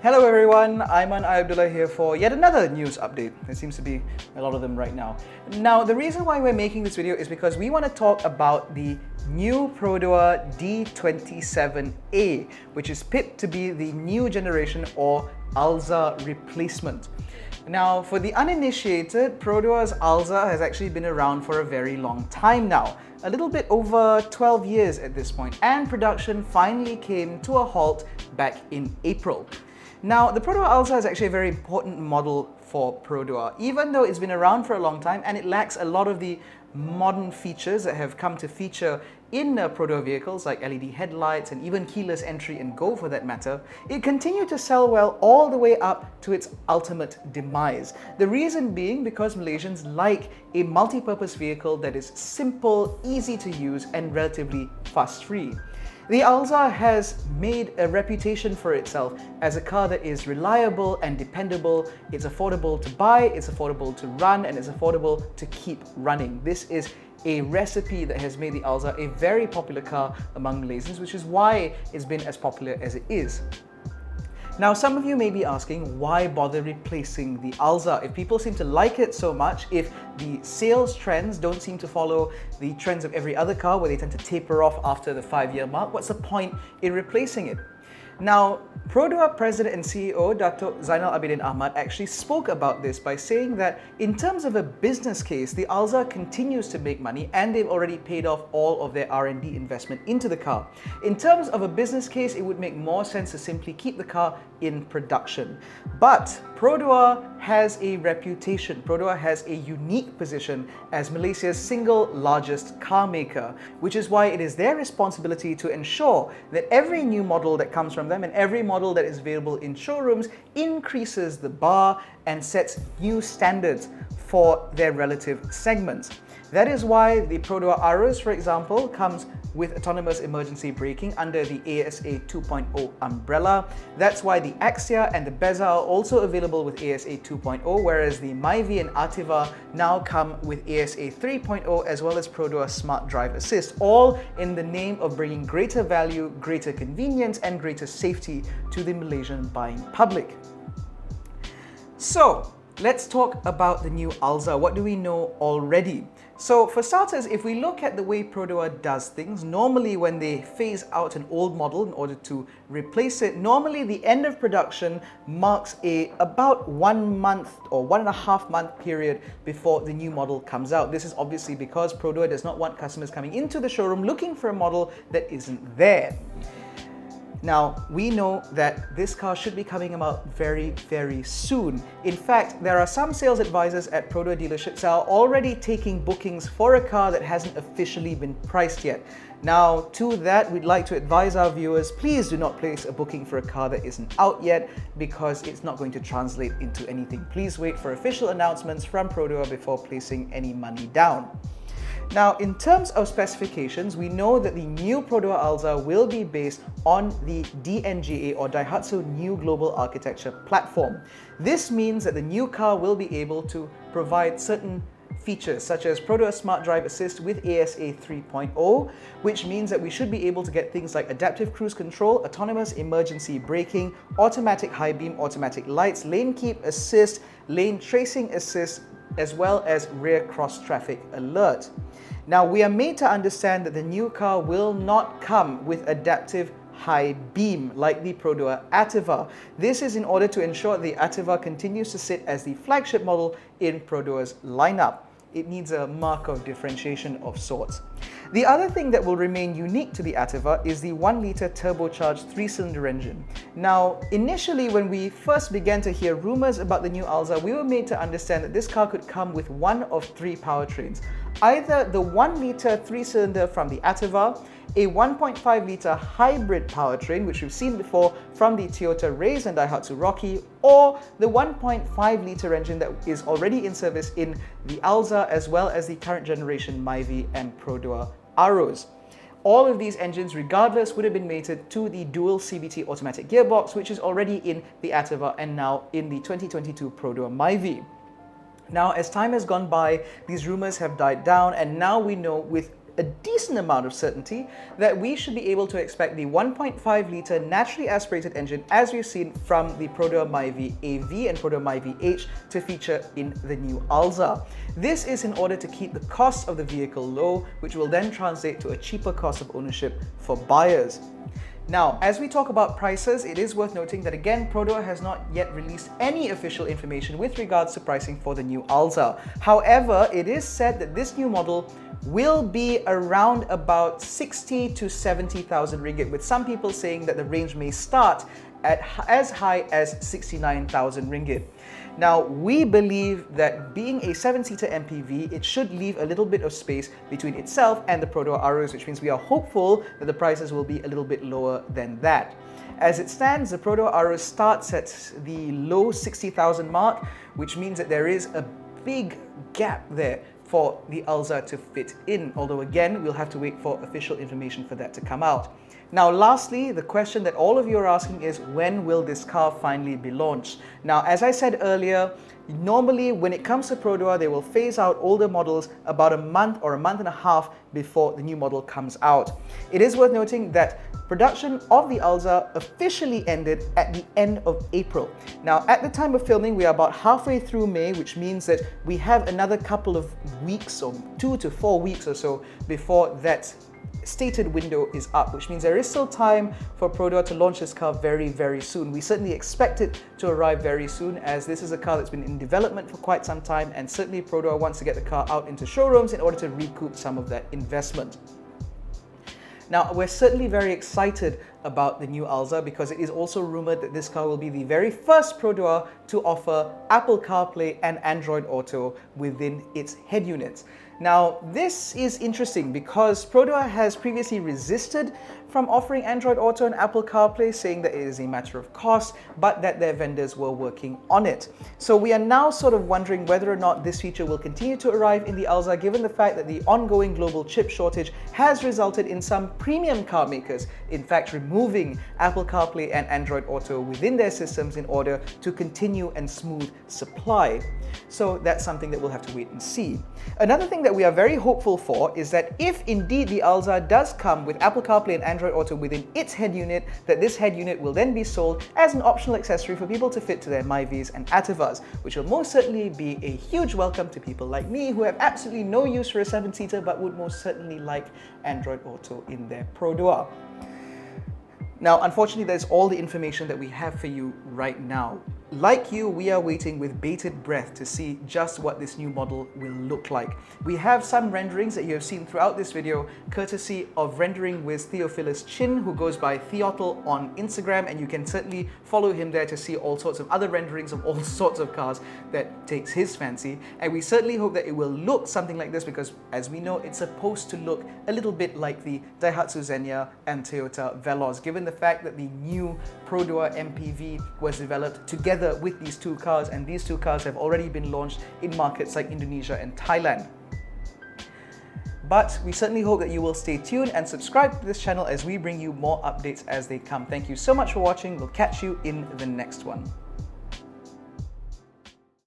Hello everyone, Ayman Abdullah here for yet another news update. There seems to be a lot of them right now. Now, the reason why we're making this video is because we want to talk about the new Perodua D27A, which is pipped to be the new generation or Alza replacement. Now, for the uninitiated, Perodua's Alza has actually been around for a very long time now, a little bit over 12 years at this point, and production finally came to a halt back in April. Now, the Perodua Alza is actually a very important model for Perodua, even though it's been around for a long time and it lacks a lot of the modern features that have come to feature in Perodua vehicles like LED headlights and even keyless entry and go for that matter. It continued to sell well all the way up to its ultimate demise. The reason being because Malaysians like a multi-purpose vehicle that is simple, easy to use and relatively fuss-free. The Alza has made a reputation for itself as a car that is reliable and dependable. It's affordable to buy, it's affordable to run, and it's affordable to keep running. This is a recipe that has made the Alza a very popular car among Malaysians, which is why it's been as popular as it is. Now, some of you may be asking, why bother replacing the Alza? If people seem to like it so much, if the sales trends don't seem to follow the trends of every other car where they tend to taper off after the 5-year mark, what's the point in replacing it? Now, Perodua President and CEO Dato' Zainal Abidin Ahmad actually spoke about this by saying that in terms of a business case, the Alza continues to make money and they've already paid off all of their R&D investment into the car. In terms of a business case, it would make more sense to simply keep the car in production. But Perodua has a reputation. Perodua has a unique position as Malaysia's single largest car maker, which is why it is their responsibility to ensure that every new model that comes from them and every model that is available in showrooms increases the bar and sets new standards for their relative segments. That is why the Perodua Arus, for example, comes with autonomous emergency braking under the ASA 2.0 umbrella. That's why the Axia and the Beza are also available with ASA 2.0, whereas the Myvi and Ativa now come with ASA 3.0 as well as Perodua Smart Drive Assist, all in the name of bringing greater value, greater convenience and greater safety to the Malaysian buying public. So, let's talk about the new Alza. What do we know already? So for starters, if we look at the way Perodua does things, normally when they phase out an old model in order to replace it, normally the end of production marks about 1 month or 1.5 month period before the new model comes out. This is obviously because Perodua does not want customers coming into the showroom looking for a model that isn't there. Now, we know that this car should be coming out very, very soon. In fact, there are some sales advisors at Perodua dealerships that are already taking bookings for a car that hasn't officially been priced yet. Now, to that, we'd like to advise our viewers, please do not place a booking for a car that isn't out yet because it's not going to translate into anything. Please wait for official announcements from Perodua before placing any money down. Now, in terms of specifications, we know that the new Perodua Alza will be based on the DNGA or Daihatsu New Global Architecture platform. This means that the new car will be able to provide certain features such as Perodua Smart Drive Assist with ASA 3.0, which means that we should be able to get things like adaptive cruise control, autonomous emergency braking, automatic high beam, automatic lights, lane keep assist, lane tracing assist, as well as rear cross traffic alert. Now, we are made to understand that the new car will not come with adaptive high beam like the Perodua Ativa. This is in order to ensure the Ativa continues to sit as the flagship model in Perodua's lineup. It needs a mark of differentiation of sorts. The other thing that will remain unique to the Ativa is the 1-litre turbocharged 3-cylinder engine. Now, initially when we first began to hear rumours about the new Alza, we were made to understand that this car could come with one of 3 powertrains. Either the 1-litre 3-cylinder from the Ativa, a 1.5-litre hybrid powertrain, which we've seen before from the Toyota Raze and Daihatsu Rocky, or the 1.5-litre engine that is already in service in the Alza as well as the current generation Myvi and Perodua Arus. All of these engines, regardless, would have been mated to the dual CVT automatic gearbox, which is already in the Ativa and now in the 2022 Perodua Myvi. Now, as time has gone by, these rumors have died down, and now we know with a decent amount of certainty that we should be able to expect the 1.5 litre naturally aspirated engine as we've seen from the Perodua Myvi AV and Perodua Myvi H to feature in the new Alza. This is in order to keep the cost of the vehicle low, which will then translate to a cheaper cost of ownership for buyers. Now, as we talk about prices, it is worth noting that again, Perodua has not yet released any official information with regards to pricing for the new Alza. However, it is said that this new model will be around about 60 to 70,000 ringgit, with some people saying that the range may start at as high as 69,000 ringgit. Now, we believe that being a 7-seater MPV, it should leave a little bit of space between itself and the Perodua Arus, which means we are hopeful that the prices will be a little bit lower than that. As it stands, the Perodua Arus starts at the low 60,000 mark, which means that there is a big gap there for the Alza to fit in, although again, we'll have to wait for official information for that to come out. Now, lastly, the question that all of you are asking is, when will this car finally be launched? Now, as I said earlier, normally when it comes to Perodua, they will phase out older models about a month or a month and a half before the new model comes out. It is worth noting that production of the Alza officially ended at the end of April. Now, at the time of filming, we are about halfway through May, which means that we have another couple of weeks, or 2 to 4 weeks or so, before that stated window is up, which means there is still time for Perodua to launch this car very, very soon. We certainly expect it to arrive very soon, as this is a car that's been in development for quite some time, and certainly Perodua wants to get the car out into showrooms in order to recoup some of that investment. Now, we're certainly very excited about the new Alza because it is also rumored that this car will be the very first Perodua to offer Apple CarPlay and Android Auto within its head units. Now, this is interesting because Perodua has previously resisted from offering Android Auto and Apple CarPlay, saying that it is a matter of cost, but that their vendors were working on it. So we are now sort of wondering whether or not this feature will continue to arrive in the Alza, given the fact that the ongoing global chip shortage has resulted in some premium car makers, in fact, removing Apple CarPlay and Android Auto within their systems in order to continue and smooth supply. So that's something that we'll have to wait and see. Another thing that we are very hopeful for is that if indeed the Alza does come with Apple CarPlay and Android Auto within its head unit, that this head unit will then be sold as an optional accessory for people to fit to their Myvis and Ativas, which will most certainly be a huge welcome to people like me who have absolutely no use for a 7-seater but would most certainly like Android Auto in their Perodua. Now, unfortunately, that's all the information that we have for you right now. Like you, we are waiting with bated breath to see just what this new model will look like. We have some renderings that you have seen throughout this video, courtesy of Rendering with Theophilus Chin, who goes by Theotl on Instagram, and you can certainly follow him there to see all sorts of other renderings of all sorts of cars that takes his fancy. And we certainly hope that it will look something like this because, as we know, it's supposed to look a little bit like the Daihatsu Xenia and Toyota Veloz, given the fact that the new Perodua MPV was developed together with these two cars, and these two cars have already been launched in markets like Indonesia and Thailand. But we certainly hope that you will stay tuned and subscribe to this channel as we bring you more updates as they come. Thank you so much for watching. We'll catch you in the next one.